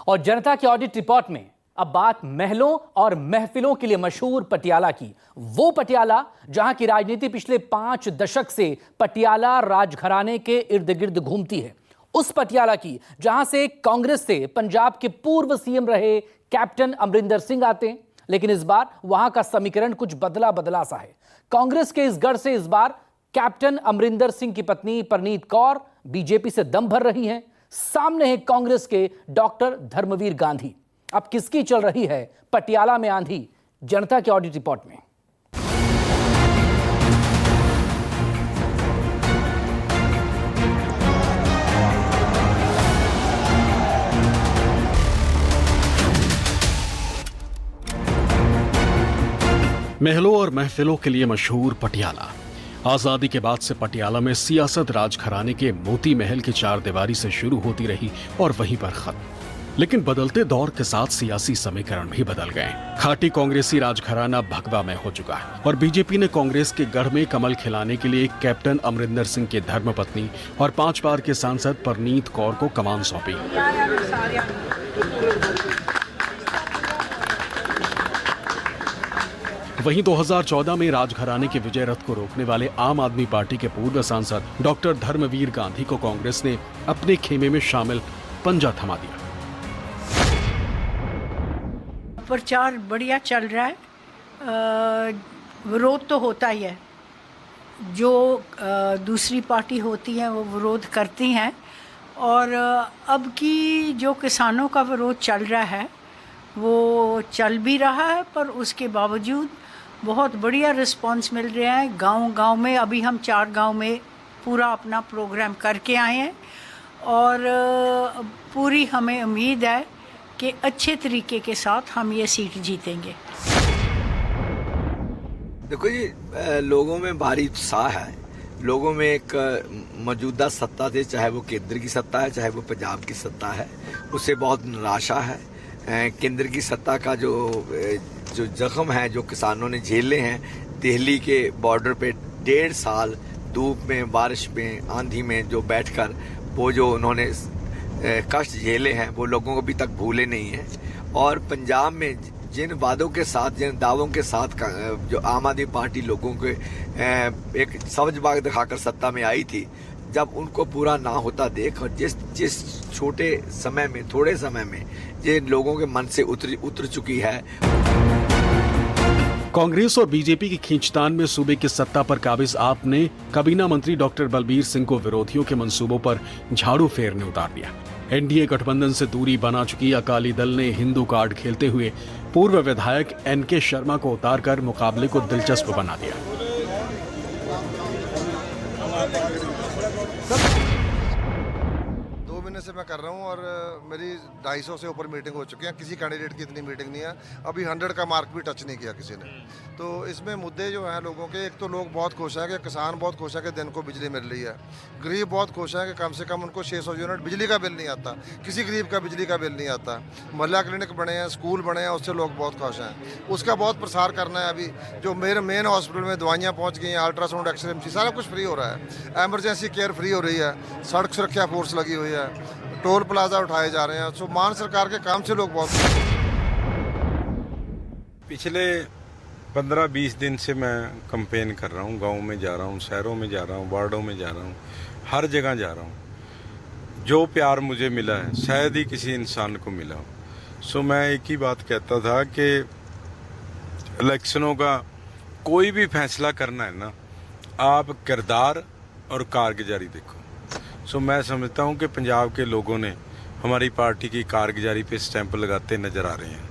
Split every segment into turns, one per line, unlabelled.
और जनता के audit report में अब बात महलों और महफिलों के लिए मशहूर पटियाला की। वो पटियाला जहां की राजनीति पिछले 5 दशक से पटियाला राजघराने के इर्द गिर्द घूमती है। उस पटियाला की जहां से कांग्रेस से पंजाब के पूर्व सीएम रहे कैप्टन अमरिंदर सिंह आते हैं, लेकिन इस बार वहां का समीकरण कुछ बदला बदला सा है। कांग्रेस के इस गढ़ से इस बार कैप्टन अमरिंदर सिंह की पत्नी परनीत कौर बीजेपी से दम भर रही हैं। सामने है कांग्रेस के डॉक्टर धर्मवीर गांधी। अब किसकी चल रही है पटियाला में आंधी, जनता के ऑडिट रिपोर्ट में।
महलों और महफिलों के लिए मशहूर पटियाला। आजादी के बाद से पटियाला में सियासत राजघराने के मोती महल की चारदीवारी से शुरू होती रही और वहीं पर खत्म। लेकिन बदलते दौर के साथ सियासी समीकरण भी बदल गए। खाटी कांग्रेसी राजघराना भगवा में हो चुका है और बीजेपी ने कांग्रेस के गढ़ में कमल खिलाने के लिए कैप्टन अमरिंदर सिंह के धर्मपत्नी और 5 बार के सांसद परनीत कौर को कमान सौंपी। वहीं 2014 में राजघराने के विजय रथ को रोकने वाले आम आदमी पार्टी के पूर्व सांसद डॉक्टर धर्मवीर गांधी को कांग्रेस ने अपने खेमे में शामिल पंजा थमा दिया।
प्रचार बढ़िया चल रहा है। विरोध तो होता ही है, जो दूसरी पार्टी होती है वो विरोध करती हैं, और अब की जो किसानों का विरोध चल रहा है वो चल भी रहा है, पर उसके बावजूद बहुत बढ़िया रिस्पांस मिल रहा है गांव-गांव में। अभी हम 4 गांव में पूरा अपना प्रोग्राम करके आए हैं और पूरी हमें उम्मीद है कि अच्छे तरीके के साथ हम ये सीट जीतेंगे।
देखो जी, लोगों में भारी उत्साह है। लोगों में एक मौजूदा सत्ता से, चाहे वो केंद्र की सत्ता है चाहे वो पंजाब की सत्ता है, उससे बहुत निराशा है। केंद्र की सत्ता का जो जख्म है जो किसानों ने झेले हैं, दिल्ली के बॉर्डर पे 1.5 साल धूप में, बारिश में, आंधी में जो बैठकर वो जो उन्होंने कष्ट झेले हैं वो लोगों को अभी तक भूले नहीं हैं। और पंजाब में जिन वादों के साथ, जिन दावों के साथ जो आम आदमी पार्टी लोगों के एक समझ बाग दिखाकर सत्ता में आई थी, जब उनको पूरा ना होता देख और जिस छोटे समय में, थोड़े समय में ये लोगों के मन से उतर चुकी है।
कांग्रेस और बीजेपी की खींचतान में सूबे की सत्ता पर काबिज आप ने काबीना मंत्री डॉक्टर बलबीर सिंह को विरोधियों के मंसूबों पर झाड़ू फेरने उतार दिया। एनडीए गठबंधन से दूरी बना चुकी अकाली दल ने हिंदू कार्ड खेलते हुए पूर्व विधायक एनके शर्मा को उतारकर मुकाबले को दिलचस्प बना दिया।
2 महीने से मैं कर रहा हूँ और मेरी 250 से ऊपर मीटिंग हो चुकी है। किसी कैंडिडेट की इतनी मीटिंग नहीं है, अभी 100 का मार्क भी टच नहीं किया किसी ने। तो इसमें मुद्दे जो हैं लोगों के, एक तो लोग बहुत खुश हैं कि किसान बहुत खुश है कि दिन को बिजली मिल रही है। गरीब बहुत खुश है कि कम से कम उनको 600 यूनिट बिजली का बिल नहीं आता। किसी गरीब का बिजली का बिल नहीं आता। मोहल्ला क्लिनिक बने हैं, स्कूल बने हैं, उससे लोग बहुत खुश हैं। उसका बहुत प्रसार करना है। अभी जो मेरे मेन हॉस्पिटल में दवाइयाँ पहुँच गई हैं, अल्ट्रासाउंड, एक्सरे मशीन, सारा कुछ फ्री हो रहा है। एमरजेंसी केयर फ्री हो रही है, सड़क सुरक्षा फोर्स लगी हुई है, टोल प्लाजा उठाए जा रहे हैं। सो मान सरकार के काम से लोग बहुत।
पिछले 15-20 दिन से मैं कैंपेन कर रहा हूँ, गांव में जा रहा हूँ, शहरों में जा रहा हूँ, वार्डों में जा रहा हूँ, हर जगह जा रहा हूँ। जो प्यार मुझे मिला है शायद ही किसी इंसान को मिला हो। सो मैं एक ही बात कहता था कि इलेक्शनों का कोई भी फैसला करना है ना, आप किरदार और कारगुजारी देखो। सो मैं समझता हूँ कि पंजाब के लोगों ने हमारी पार्टी की कारगुजारी पे स्टैंप लगाते नजर आ रहे हैं।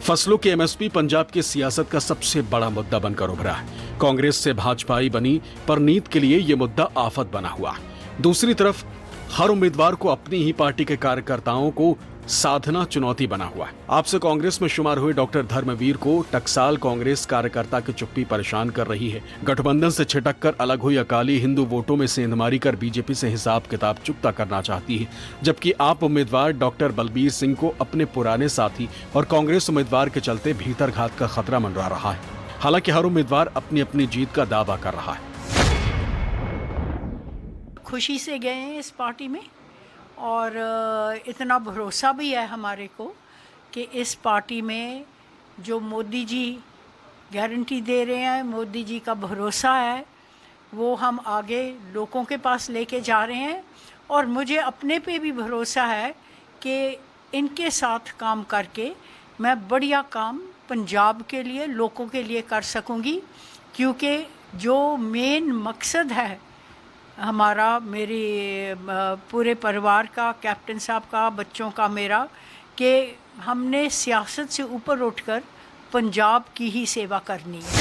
फसलों के एमएसपी पंजाब की सियासत का सबसे बड़ा मुद्दा बनकर उभरा है। कांग्रेस से भाजपाई बनी परनीत के लिए ये मुद्दा आफत बना हुआ। दूसरी तरफ हर उम्मीदवार को अपनी ही पार्टी के कार्यकर्ताओं को साधना चुनौती बना हुआ है। आपसे कांग्रेस में शुमार हुए डॉक्टर धर्मवीर को टकसाल कांग्रेस कार्यकर्ता की चुप्पी परेशान कर रही है। गठबंधन से छिटक कर अलग हुई अकाली हिंदू वोटों में सेंधमारी कर बीजेपी से हिसाब किताब चुकता करना चाहती है, जबकि आप उम्मीदवार डॉक्टर बलबीर सिंह को अपने पुराने साथी और कांग्रेस उम्मीदवार के चलते भीतरघात का खतरा मंडरा रहा है। हालांकि हर उम्मीदवार अपनी अपनी जीत का दावा कर रहा है।
खुशी से गए हैं इस पार्टी में और इतना भरोसा भी है हमारे को कि इस पार्टी में जो मोदी जी गारंटी दे रहे हैं, मोदी जी का भरोसा है, वो हम आगे लोगों के पास लेके जा रहे हैं। और मुझे अपने पे भी भरोसा है कि इनके साथ काम करके मैं बढ़िया काम पंजाब के लिए, लोगों के लिए कर सकूंगी, क्योंकि जो मेन मकसद है हमारा, मेरे पूरे परिवार का, कैप्टन साहब का, बच्चों का, मेरा, कि हमने सियासत से ऊपर उठकर पंजाब की ही सेवा करनी है।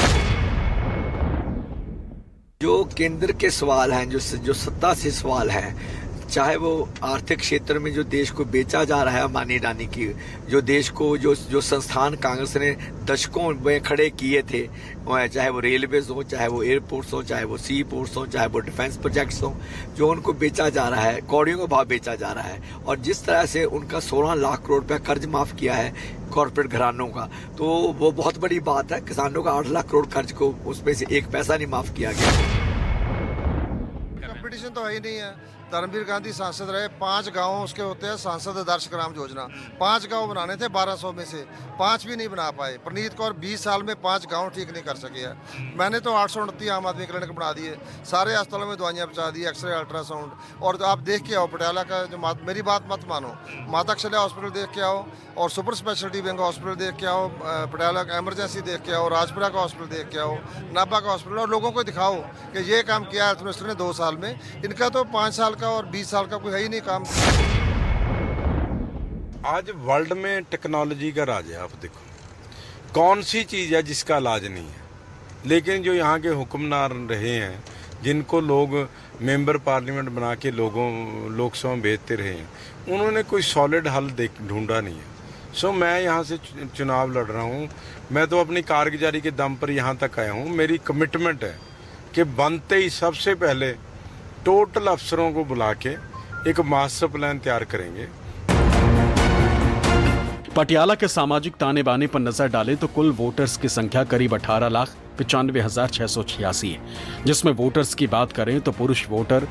जो केंद्र के सवाल हैं, जो सत्ता से सवाल हैं, चाहे वो आर्थिक क्षेत्र में जो देश को बेचा जा रहा है अंबानी अडानी की, जो देश को जो संस्थान कांग्रेस ने दशकों में खड़े किए थे, चाहे वो रेलवेज हो, चाहे वो एयरपोर्ट्स हो, चाहे वो सी पोर्ट्स हो, चाहे वो डिफेंस प्रोजेक्ट्स हो, जो उनको बेचा जा रहा है, कौड़ियों का भाव बेचा जा रहा है। और जिस तरह से उनका 16 लाख करोड़ रुपया कर्ज माफ किया है कॉर्पोरेट घरानों का, तो वो बहुत बड़ी बात है। किसानों का 8 लाख करोड़ कर्ज को उसमें से एक पैसा नहीं माफ किया गया।
कंपटीशन तो है ही नहीं है। धर्मवीर गांधी सांसद रहे, 5 गांव उसके होते हैं सांसद आदर्श ग्राम योजना, 5 गांव बनाने थे 1200 में से, 5 भी नहीं बना पाए। प्रणीत कौर 20 साल में 5 गांव ठीक नहीं कर सके है। मैंने तो 829 आम आदमी क्लिनिक बना दिए, सारे अस्पतालों में दवाइयाँ पहुँचा दी, एक्सरे, अल्ट्रासाउंड। और आप देख के आओ पटियाला का, जो मेरी बात मत मानो, माता क्षल्या हॉस्पिटल देख के आओ, और सुपर स्पेशलिटी विंग हॉस्पिटल देख के आओ, पटियाला का एमरजेंसी देख के आओ, राजपुरा का हॉस्पिटल देख के आओ, नाभा का हॉस्पिटल, और लोगों को दिखाओ कि ये काम किया हेल्थ मिनिस्टर ने 2 साल में। इनका तो 5 साल का और 20 साल का कोई है ही नहीं काम।
आज वर्ल्ड में टेक्नोलॉजी का राज है। आप देखो कौन सी चीज़ है जिसका इलाज नहीं है, लेकिन जो यहाँ के हुक्मरान रहे हैं, जिनको लोग मेंबर पार्लियामेंट बना के लोकसभा में भेजते रहे हैं, उन्होंने कोई सॉलिड हल ढूंढा नहीं है। सो मैं यहाँ से चुनाव लड़ रहा हूँ। मैं तो अपनी कारगुजारी के दम पर यहाँ तक आया हूँ। मेरी कमिटमेंट है कि बनते ही सबसे पहले टोटल अफसरों को बुला के एक मास्टर प्लान तैयार करेंगे।
पटियाला के सामाजिक ताने बाने पर नजर डालें तो कुल वोटर्स की संख्या करीब 18,95,686 है, जिसमें वोटर्स की बात करें तो पुरुष वोटर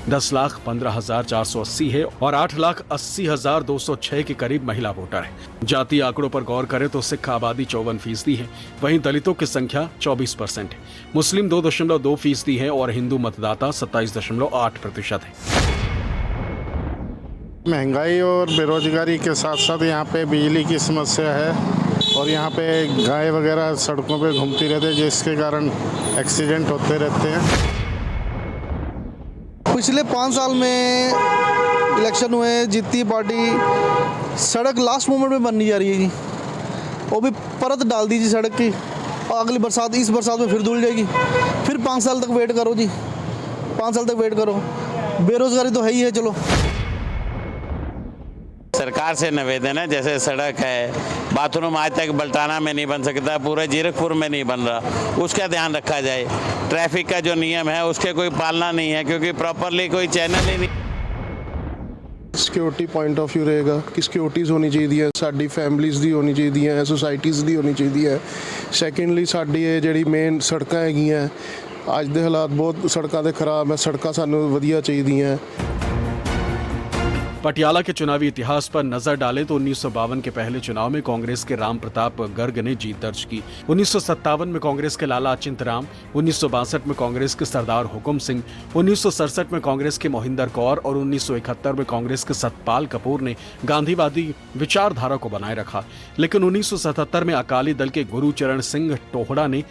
10,15,480 है और 8,80,206 के करीब महिला वोटर है। जातीय आंकड़ों पर गौर करें तो सिख आबादी 54% है, वहीं दलितों की संख्या 24% है, मुस्लिम 2.2% है और हिंदू मतदाता 27.8% है।
महंगाई और बेरोजगारी के साथ साथ यहाँ पे बिजली की समस्या है और यहाँ पे गाय वगैरह सड़कों पे घूमती रहती है, जिसके कारण एक्सीडेंट होते रहते हैं।
पिछले 5 साल में इलेक्शन हुए, जीती पार्टी, सड़क लास्ट मोमेंट में बननी जा रही है जी, वो भी परत डाल दीजिए सड़क की, और अगली बरसात, इस बरसात में फिर धुल जाएगी, फिर 5 साल तक वेट करो जी, 5 साल तक वेट करो। बेरोजगारी तो है ही है। चलो,
सरकार से निवेदन है, जैसे सड़क है, बाथरूम आज तक बल्टाना में नहीं बन सकता, पूरे जीरकपुर में नहीं बन रहा, उसका ध्यान रखा जाए। ट्रैफिक का जो नियम है उसके कोई पालना नहीं है, क्योंकि प्रॉपरली कोई चैनल ही नहीं।
सिक्योरिटी पॉइंट ऑफ व्यू रहेगा कि सिक्योरिटीज़ होनी चाहिए, साडी फैमिलीज़ दी होनी चाहिए, सोसाइटीज़ दी होनी चाहिए। सैकेंडली साडी ये जिहड़ी मेन सड़कां हैगियां, अज दे हालात बहुत सड़कां दे खराब है, सड़कां सानूं वधिया चाहिए।
पटियाला के चुनावी इतिहास पर नजर डालें तो 1952 के पहले चुनाव में कांग्रेस के राम प्रताप गर्ग ने जीत दर्ज की। 1957 में कांग्रेस के लाला अचिंत राम, 1962 में कांग्रेस के सरदार हुकुम सिंह, 1967 में कांग्रेस के मोहिंदर कौर और 1971 में कांग्रेस के सतपाल कपूर ने गांधीवादी विचारधारा को बनाए रखा। लेकिन 1977 में अकाली दल के गुरुचरण सिंह टोहड़ा ने